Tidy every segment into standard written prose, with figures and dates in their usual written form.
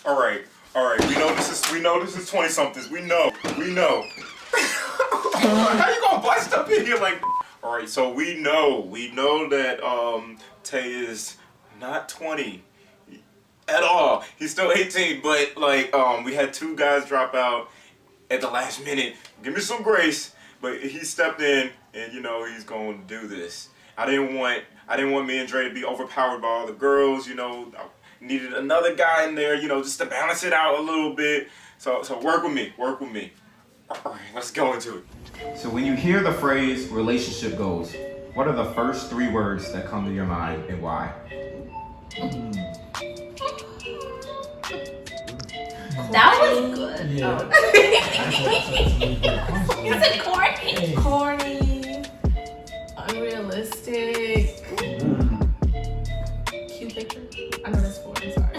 All right. We know this is 20 somethings. We know. How you gonna bust up in here like? All right. So we know that Tay is not 20 at all. He's still 18. But like we had two guys drop out at the last minute. Give me some grace. But he stepped in, and he's going to do this. I didn't want me and Dre to be overpowered by all the girls. I needed another guy in there, just to balance it out a little bit. So work with me. All right, let's go into it. So when you hear the phrase relationship goals, what are the first three words that come to your mind and why? That was good. Yeah. Is it corny? Corny. Unrealistic. Cute picture. I know that's 4. I'm sorry.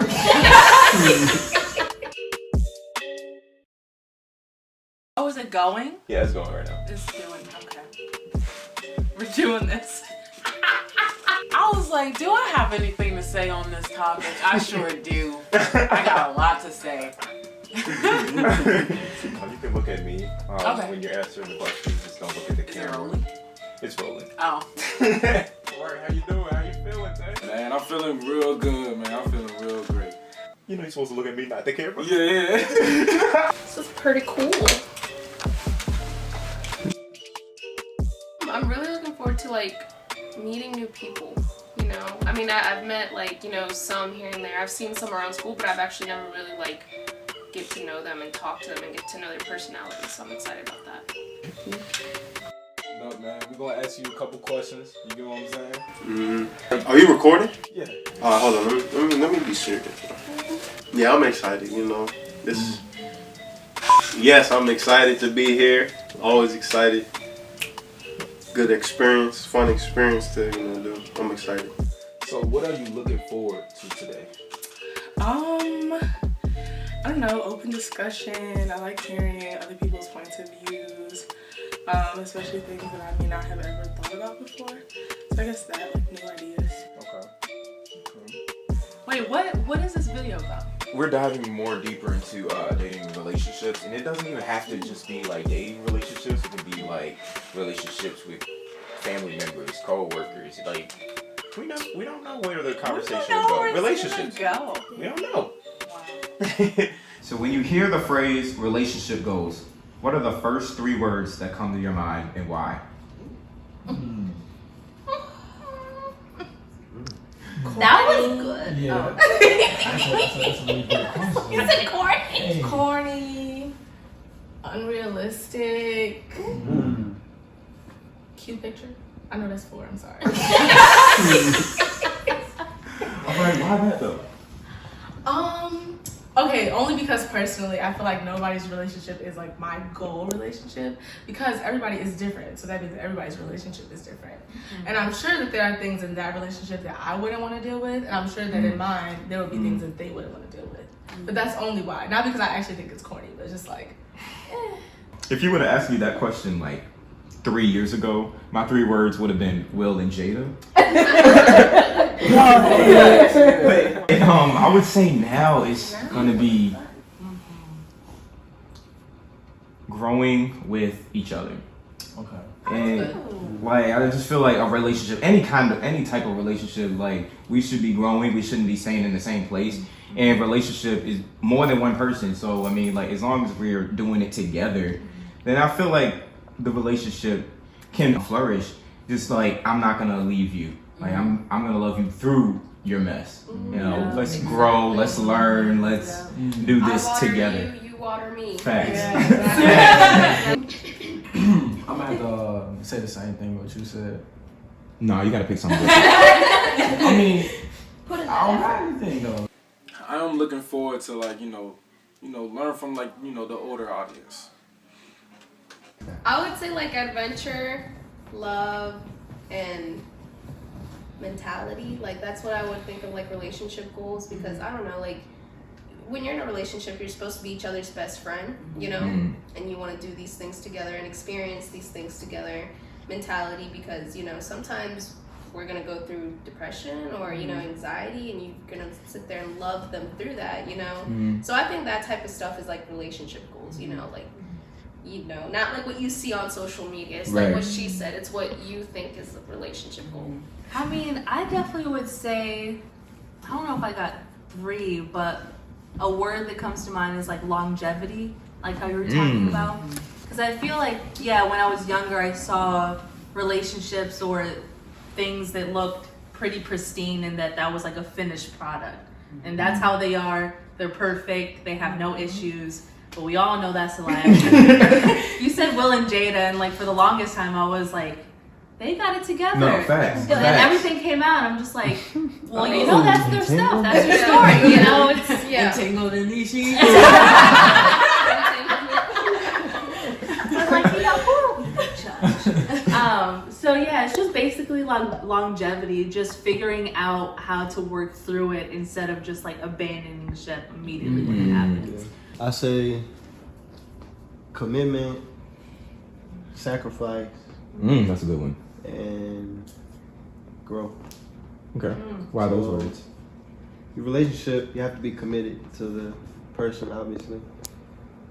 Oh, is it going? Yeah, it's going right now. It's doing, okay. We're doing this. I was like, do I have anything to say on this topic? I sure do. I got a lot to say. You can look at me Okay. when you're answering the question. Just don't look at the Is camera. it rolling? It's rolling. Oh. Alright, how you doing? How you feeling, Tay? Man, I'm feeling real good, man. I'm feeling real great. You're supposed to look at me, not the camera. Yeah. This is pretty cool. I'm really looking forward to meeting new people. I mean, I've met some here and there. I've seen some around school, but I've actually never really get to know them and talk to them and get to know their personality. So I'm excited about that. No, man, we're gonna ask you a couple questions. You get what I'm saying? Mm-hmm. Are you recording? Yeah. Hold on. Let me be serious. Yeah, I'm excited. Yes, I'm excited to be here. Always excited. Good experience, fun experience to do. I'm excited. So, what are you looking forward to today? I don't know, open discussion. I like hearing other people's points of views, especially things that I may not have ever thought about before. So I guess that, new ideas. Okay. Wait, what is this video about? We're diving more deeper into dating relationships, and it doesn't even have to just be dating relationships. It can be relationships with family members, co-workers. We don't know where the conversation will go. Relationships. We don't know. Wow. So when you hear the phrase relationship goals, what are the first three words that come to your mind and why? That was good. Yeah. Is it corny? Corny. Unrealistic. Cute picture. I know that's 4. I'm sorry. Alright, why that though? Okay, only because personally I feel like nobody's relationship is my goal relationship, because everybody is different. So that means everybody's relationship is different. Mm-hmm. And I'm sure that there are things in that relationship that I wouldn't want to deal with, and I'm sure that in mine there would be things that they wouldn't want to deal with. But that's only why. Not because I actually think it's corny, but it's just If you would have asked me that question 3 years ago, my 3 words would have been Will and Jada. But I would say now it's gonna be growing with each other. Okay. And I just feel like a relationship, any type of relationship, we should be growing. We shouldn't be staying in the same place. And relationship is more than one person. So I mean, as long as we're doing it together, then I feel like the relationship can flourish. Just I'm not gonna leave you. I'm gonna love you through your mess. Let's grow, let's learn, let's do this together. you water me. Facts. Yeah, I'm gonna have to say the same thing what you said. No, you gotta pick something. I mean, Put it I don't there. have anything though. I am looking forward to learn from the older audience. I would say adventure, love, and mentality. That's what I would think of relationship goals, because I don't know, when you're in a relationship, you're supposed to be each other's best friend, and you want to do these things together and experience these things together. Mentality, because sometimes we're gonna go through depression or anxiety, and you're gonna sit there and love them through that, So I think that type of stuff is like relationship goals, like not like what you see on social media. It's like what she said. It's what you think is a relationship goal. I mean, I definitely would say, I don't know if I got 3, but a word that comes to mind is like longevity, like how you were talking about. Because I feel like, when I was younger, I saw relationships or things that looked pretty pristine and that was like a finished product. And that's how they are. They're perfect. They have no issues. But we all know that's a lie. You said Will and Jada, and like for the longest time, I was like, they got it together. No, facts. And everything came out. I'm just like, well, that's their stuff. That's their story. It's Entangled in these sheets. So it's just basically like longevity, just figuring out how to work through it instead of just like abandoning ship immediately when it happens. I say commitment, sacrifice, That's a good one. and growth. Okay. Why those words? Your relationship, you have to be committed to the person, obviously,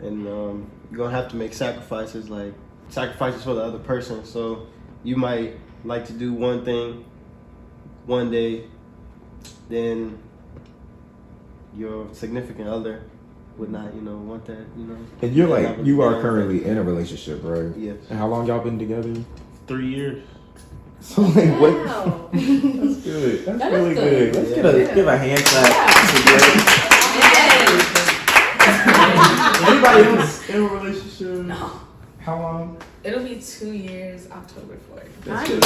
and you're gonna have to make sacrifices for the other person. So you might like to do one thing one day, then your significant other would not, want that, And you're like, you are currently in a relationship, right? Yes. And how long y'all been together? 3 years. So like, what? Wow. That's good. That's really good. Let's give a hand clap. Anybody else in a relationship? No. How long? It'll be 2 years, October 4th. That's good.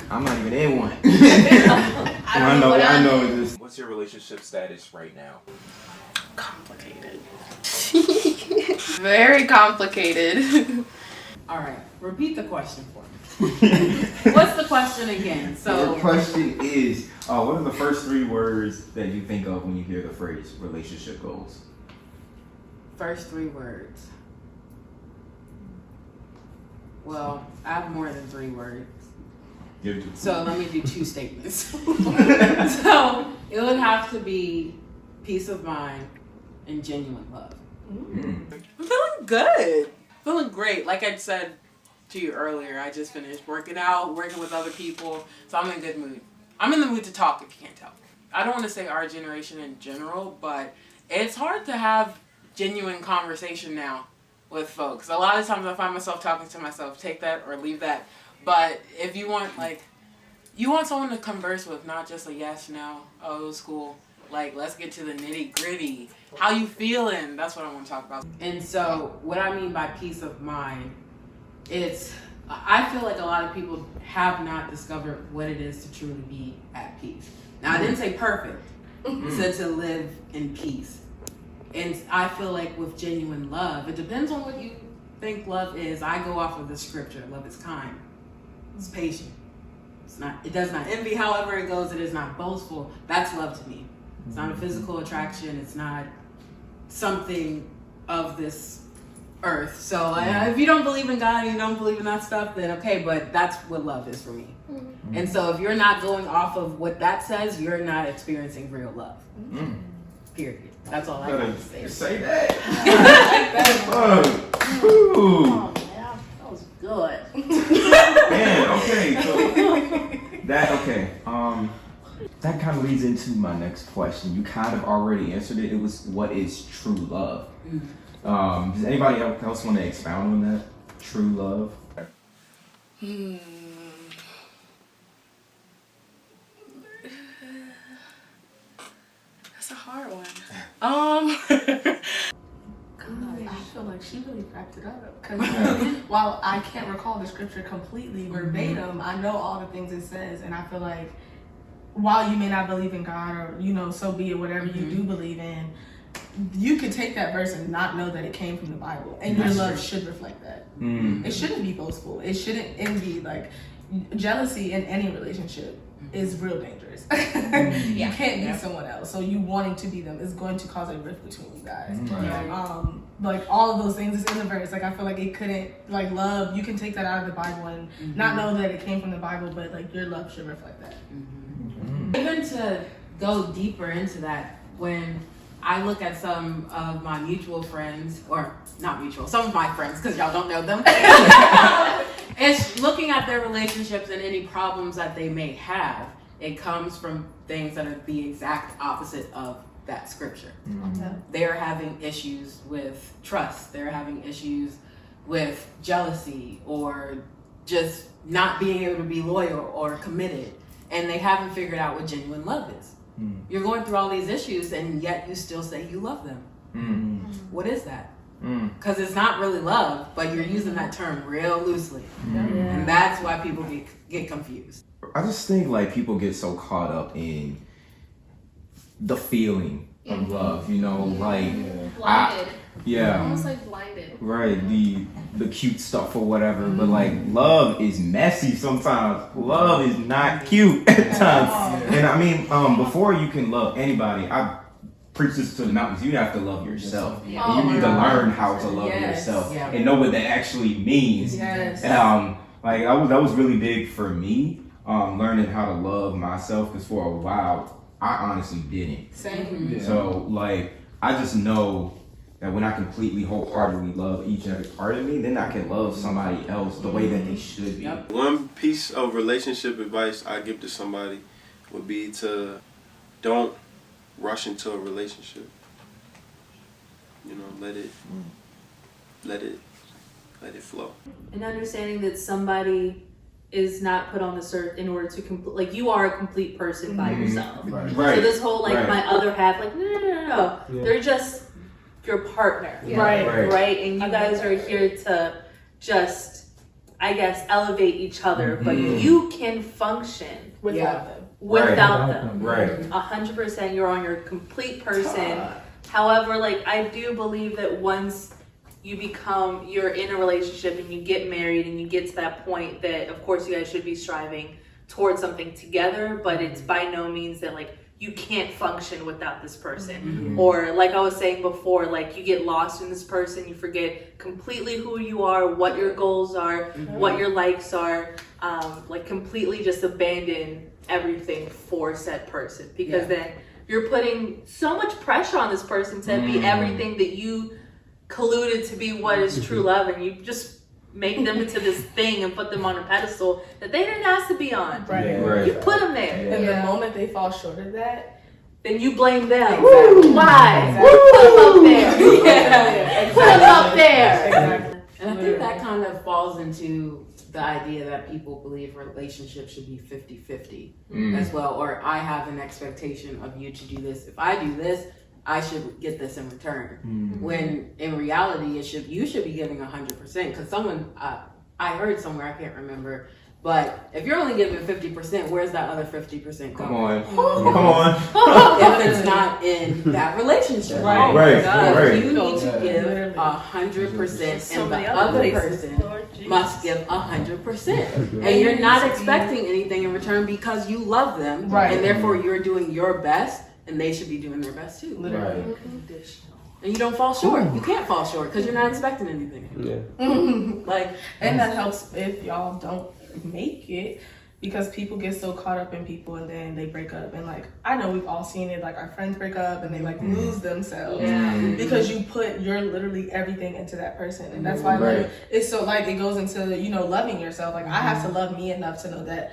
I'm not even in one. I know this. What's your relationship status right now? Complicated. Very complicated. All right, repeat the question for me. What's the question again? So the question is, what are the first 3 words that you think of when you hear the phrase relationship goals? first 3 words. Well, I have more than 3 words. So let me do 2 statements. So it would have to be peace of mind and genuine love. I'm feeling good. Feeling great. Like I said to you earlier, I just finished working out, working with other people. So I'm in a good mood. I'm in the mood to talk, if you can't tell. I don't want to say our generation in general, but it's hard to have genuine conversation now with folks. A lot of times I find myself talking to myself, take that or leave that. But if you want, you want someone to converse with, not just a yes, no, oh, it was cool. Let's get to the nitty gritty. How you feeling? That's what I want to talk about. And so what I mean by peace of mind, I feel like a lot of people have not discovered what it is to truly be at peace. Now, I didn't say perfect. I said to live in peace. And I feel like with genuine love, it depends on what you think love is. I go off of the scripture. Love is kind. It's patient. It does not envy, however it goes. It is not boastful. That's love to me. It's not a physical attraction. It's not something of this earth. So if you don't believe in God and you don't believe in that stuff, then okay, but that's what love is for me. And so if you're not going off of what that says, you're not experiencing real love. Period. That's all I have to say. Say that. Oh, yeah, that was good. Man, okay. So that kind of leads into my next question. You kind of already answered it. It was, what is true love? Does anybody else want to expound on that? True love? That's a hard one. I feel like she really wrapped it up. Because while I can't recall the scripture completely verbatim, I know all the things it says. And I feel like while you may not believe in God or, so be it, whatever you do believe in, you could take that verse and not know that it came from the Bible. And your love should reflect that. It shouldn't be boastful. It shouldn't envy. Jealousy in any relationship is real dangerous. Mm-hmm. You can't be someone else. So you wanting to be them is going to cause a rift between you guys. Right. Like all of those things is in the verse. Like I feel like it couldn't, like love, you can take that out of the Bible and not know that it came from the Bible, but like your love should reflect that. Even to go deeper into that, when I look at some of my mutual friends, or not mutual, some of my friends, because y'all don't know them, it's looking at their relationships and any problems that they may have. It comes from things that are the exact opposite of that scripture. They're having issues with trust. They're having issues with jealousy or just not being able to be loyal or committed. And they haven't figured out what genuine love is. You're going through all these issues and yet you still say you love them. What is that? Because it's not really love, but you're using that term real loosely. And that's why people get confused. I just think like people get so caught up in the feeling of love, you know, like Blinded. almost like blinded. Right, the cute stuff or whatever, but like love is messy sometimes. Love is not cute at times. And I mean, before you can love anybody, I preach this to the mountains, you have to love yourself. And you need to learn how to love yourself and know what that actually means. Like that was really big for me, learning how to love myself, because for a while I honestly didn't. Same. So like I just know that when I completely wholeheartedly love each and every part of me, then I can love somebody else the way that they should be. One piece of relationship advice I give to somebody would be to don't rush into a relationship. You know, let it flow. And understanding that somebody is not put on this earth in order to complete, like you are a complete person by yourself. Right. So this whole like my other half, like no. They're just your partner. Right. And you guys are here to just, I guess, elevate each other, but you can function Without them. Without them. Right. 100%, you're on your complete person. However, like I do believe that once you're in a relationship and you get married and you get to that point that of course you guys should be striving towards something together, but it's by no means that like you can't function without this person. Or like I was saying before, like you get lost in this person, you forget completely who you are, what your goals are, what your likes are, like completely just abandon everything for said person, because then you're putting so much pressure on this person to be everything that you colluded to be what is true love, and you just make them into this thing and put them on a pedestal that they didn't ask to be on. You put them there. And the moment they fall short of that, then you blame them. Why? Put them up there. Put them up there. And I think that kind of falls into the idea that people believe relationships should be 50-50 as well, or I have an expectation of you to do this. If I do this, I should get this in return. When in reality, you should be giving 100%. Because someone, I heard somewhere, I can't remember, but if you're only giving 50%, where's that other 50% going? Come on. If it's not in that relationship. Right. You need to give 100%, and the other person must give 100%. And you're not expecting anything in return because you love them, and therefore you're doing your best. And they should be doing their best too. Right. And you don't fall short. You can't fall short because you're not expecting anything. And that helps if y'all don't make it, because people get so caught up in people and then they break up. And like, I know we've all seen it, like our friends break up and they like lose themselves because you put your literally everything into that person. And that's why like, it's so like, it goes into, you know, loving yourself. Like I have to love me enough to know that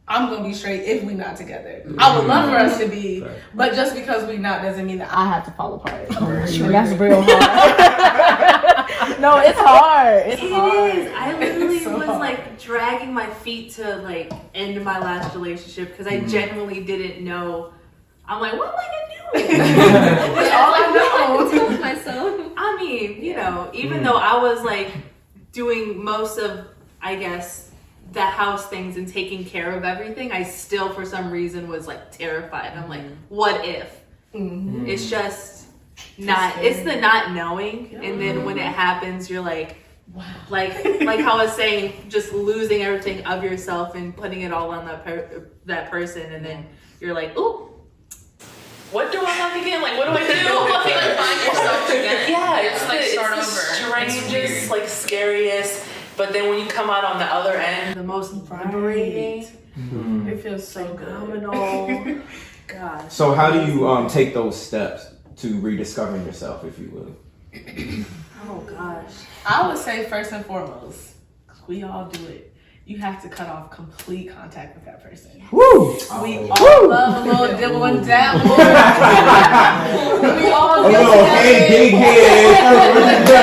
I'm gonna be straight if we not together. I would love for us to be, but just because we not doesn't mean that I have to fall apart. And that's real hard. No, it's hard. It's hard. It is. I literally was like dragging my feet to like end my last relationship because I genuinely didn't know. I'm like, what am I gonna do? That's all I know. To myself. I mean, you know, even though I was like doing most of, I guess, the house things and taking care of everything, I still for some reason was like terrified. I'm like, what if? It's just not, it's the not knowing. And then when it happens, you're like, Wow. Like how I was saying, just losing everything of yourself and putting it all on that person, and then you're like, ooh, what do I like again? Like, what do I do? Like, find yourself again. Yeah, it's like start over. Strangest, like scariest. But then when you come out on the other end, the most liberating. Mm-hmm. It feels so phenomenal. Gosh. So how do you take those steps to rediscovering yourself, if you will? Oh gosh. I would say first and foremost, we all do it. You have to cut off complete contact with that person. Woo! We all love a little dibble and dabble. We all A little hey, big head.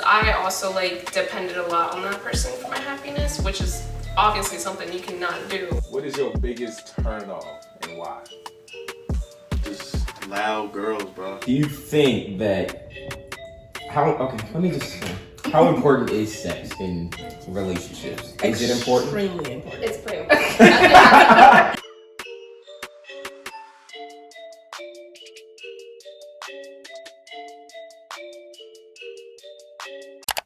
I also like depended a lot on that person for my happiness, which is obviously something you cannot do. What is your biggest turn off and why? Just loud girls, bro. Do you think that let me just say, how important is sex in relationships? Is it important? Extremely important. It's pretty important.